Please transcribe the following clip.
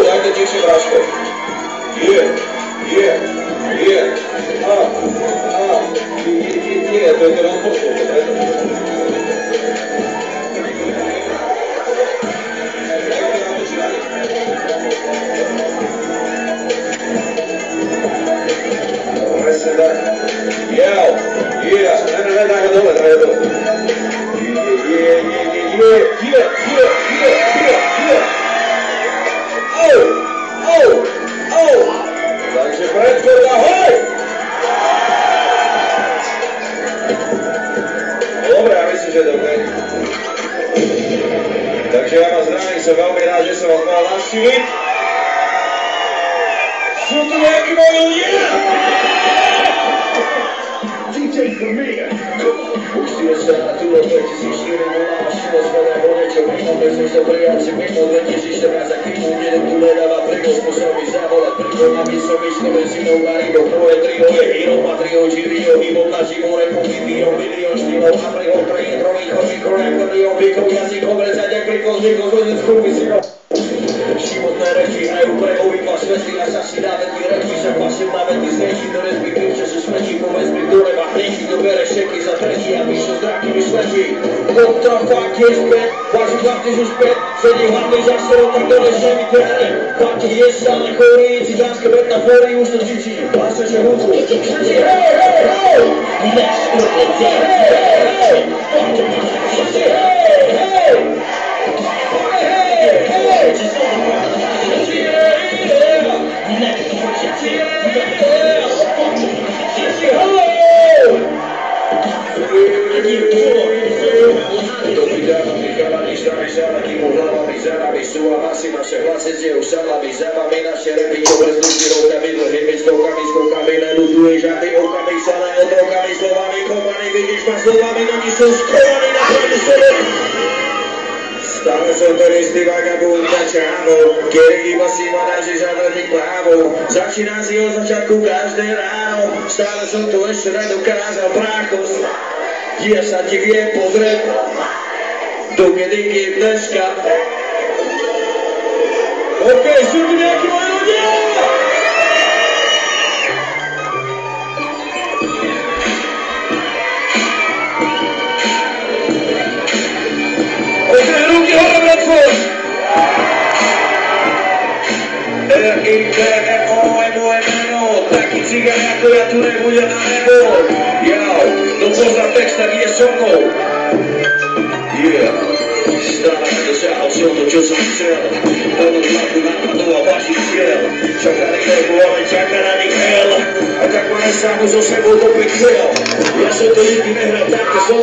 Dajte tichšie Braško. To je to nám pošlo, to preto. Daj ho dole. Takže predchod ahoj! Dobre, ja myslím, že je dobre. Takže ja vás zdravím, som veľmi rád, že som vás mohol navštíviť. Sú tu nejakí moji ľudia? DJ Premier, už si je stratilo 2004, volá šilo svojho vonečo, mimo som sa prijaci, mimo 2014 a kým uvedem tu nedáva prího, spôsobí zavolať prího, aby som myšlel synou Marido, tvoje trio je hero, patrio, žirio, hybom na živore, pokytio, milión štýlov a prího, prejitro, východ, mikrojem, prdio, výkov, jazykov, rezať, klikov, zvykov, zhodnic, kurvy, syno. Životné reči hrajú pre obidva svety a sa si návedný reči sa pasím návedný z reči, ktoré zbytým, čo sú smrti, povedz mi do neba hneky, dobere šeky za tretí a píšu zdraky vysvetí. What the fuck je späť, váži chlapci sú späť, sedí hlavný za sebou, tak to než nemi kráne. Fakti je stále chorý, cigánske metafory už to cíti, pása že hudbu, všetci hej, next problem, hej, všetci hej, sú a masy naše hlasy už salami, zábami naše repy, čo bez duši rokami, dlhými stovkami, skokami, neluduješ a ty okami, celé otrokami, slovami, kopami, vidíš ma slovami, no ní sú skovaní na pravdu sebe. Stále som ten istý vagabund na čávo, kedy iba si ma dáži zadržiť právo, začína si od začiatku každé ráno, stále som tu ešte nedokázal práchos, ja sa ti viem pozrieť, dokedy kým dneska. OK, sú tu nejakí moji ľudia? OK, ruky hore, Bradford! R-I-K-F-O je moje meno, taký cigán ako ja tu nebude na nebo. Jau, no pozdrav text, tak ide so mnou. Stále nedosiahol som to, čo som chcel. Plnú hlavu nápadov a vašich cieľ. Čaká na nebo, ale čaká na nich hell. A tak ma nesáhnu so sebou do pekiel. Ja som to nikdy nehral, takto som